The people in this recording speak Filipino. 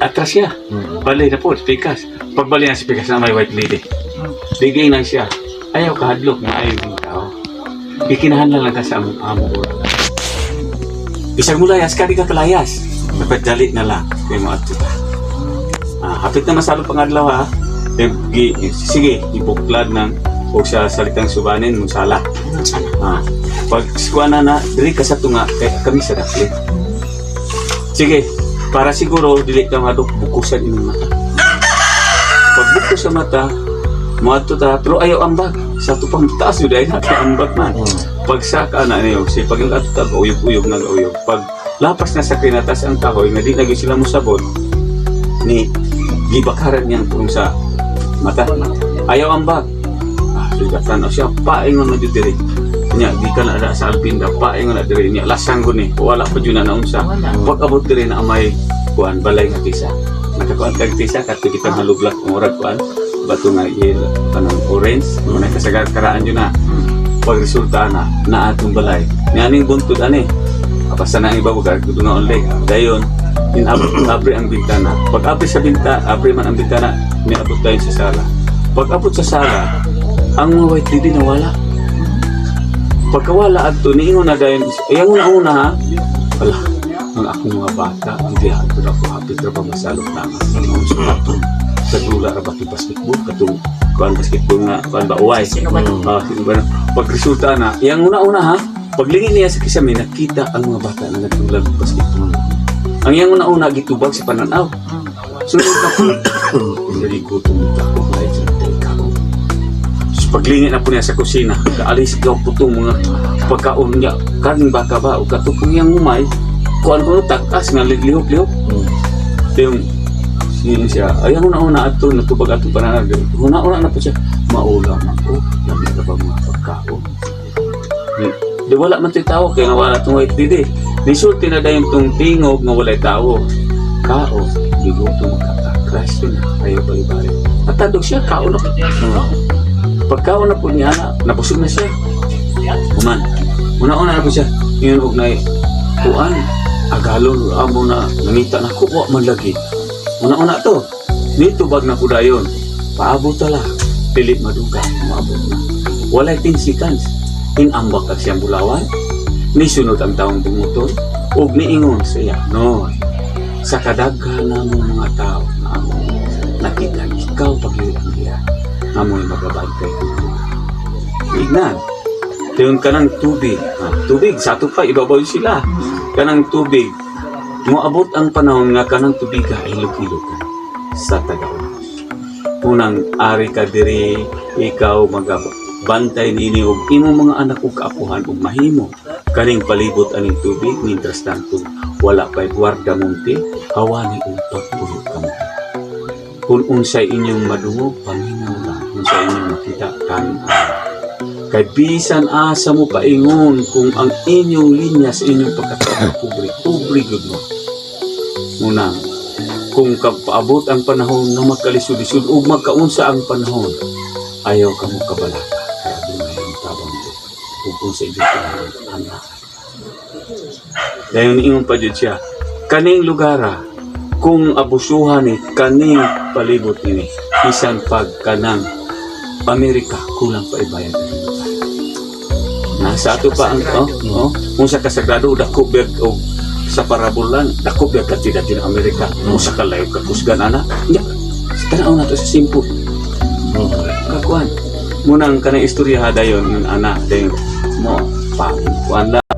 atras siya. Bali na po, pikas. Pagbali na si pikas na may white lady. Bigay na siya. Ayaw kahadlok na ayaw yung tao. Ikinahanlan lang ka sa amo. Isang mulayas ka, di ka kalayas. Dapat dali na lang. Kaya mo at ito. Hapit na masalo pangadlaw ha. Sige, ibuklad ng o sa salitang subanin mong sala. Pag sikuha na, dili ka sa tunga, kaya kami sa daklit. Sige, para siguro, dili ka madok, bukusan inyong mata. Pag bukus sa mata, mga ta, pero ayaw ambag. Sa tupang taas yun, dahil natin ambag man. Pag saka na niyo, si pag yung atutag, uyog-uyog na uyog. Pag lapas na sa kinatas ang kahoy, na di lagi sila musabot, ni gibakaran niyan kung sa mata. Ayaw ambag. Sugatan na siya, paingon na dito rin. Nya, di ka na sa alpinda, paingon na dito rin. Lasang ko ni, wala pa dyan na naunsa. Pag abot rin na amay, kuan, balay nga tisa. Nakakuan kag tisa, kato kita malublak ng orag kuan. Bato nga yellow, kanang orange. Muna kasagar karaan yun na. Pag resulta na, atong balay. Nianing buntod ani. Kapasa na ang iba bugar, kuto nga ulit. Dayon, abri ang bintana. Pag abri sa abri man ang bintana, may abot tayo sa sala. Pag abot sa sala, ang mga white lady nawala. Pagkawala adto niingon na dayon, ayang una ha. Wala, ang akong mga bata, hindi hapon ako hapit ra pa masalok na ang sulatong kadula ra ba ti basketball katong kuan basketball nga kuan ba uway. Sino ba? Pag resulta na, yang una ha. Paglingin niya sa kisame, nakita ang mga bata na nagtulad ng basketball. Ang yang una gitubag si pananaw. Sunod ka po. Hindi ko tumita ko kahit sa ikaw. Paglingin na po niya sa kusina, kaalis ikaw po itong mga pagkaon niya, kaning baka ba, o katupong niyang umay, kuan ko takas nga liglihok-lihok. Yung siya, ayaw una-una ato, natubag ato pananag, una-una na po siya, maulam ako, lamig na ba mga pagkaon. Di wala man ito'y tao, kaya nga wala itong white lady. Nisulti na dahil itong tingog nga wala'y tao. Kao, ligo itong magkakakras yun, ayaw bali-bali. Matadog siya, kao na. Pagkaon na po niya, nabusog na siya. Una-una na po siya. Ngayon huwag na kuan, agalon, amo na, nangita na kuwa man lagi. Una-una to, dito bag na po dayon. Paabot tala, pilit maduga, maabot na. Walay tinsikans, inambak ka siyang bulawan, nisunod ang taong bumuton, ug niingon siya, no, sa kadaghan ng mga tao na amo, nakita ikaw pag-ilang niya. Amoy magabantay ko. Ignan. Yung kanang tubig. Tubig, sa ato pa, ibabaw sila. Kanang tubig. Moabot ang panahon nga kanang tubig ay ilog-ilogan sa Tagaunos. Unang ari ka diri, ikaw magabantay nini og imong mga anak ug kaapuhan ug mahimo. Kaning palibot aning tubig, mientras tanto, wala pa'y guarda monte, hawani ug pagpulo kamo. Kung unsay inyong madungog, paminaw lang. Unsay inyong makita, kanin kay bisan asa mo paingon kung ang inyong linya sa inyong pagkatao kubri gud mo. Muna, kung kapaabot ang panahon na magkalisod-lisod o magkaunsa ang panahon, ayaw ka mo kabalaka. Kaya doon ang tabang mo. Kung sa inyong panahon, anak. Dahil niingon pa dyan siya, kaning lugara, kung abusuhan ni kaning palibot ni isang pagkanang Amerika kulang pa ibayan ng lugar. Nasa ato pa ang kung sa kasagrado dako bed o sa parabolan dako bed ka tidak din Amerika mo sa kalay kakusgan ana nya tanaw na to sa simple kakuan munang kanang istorya hadayon ng ana dayon mo pa kuan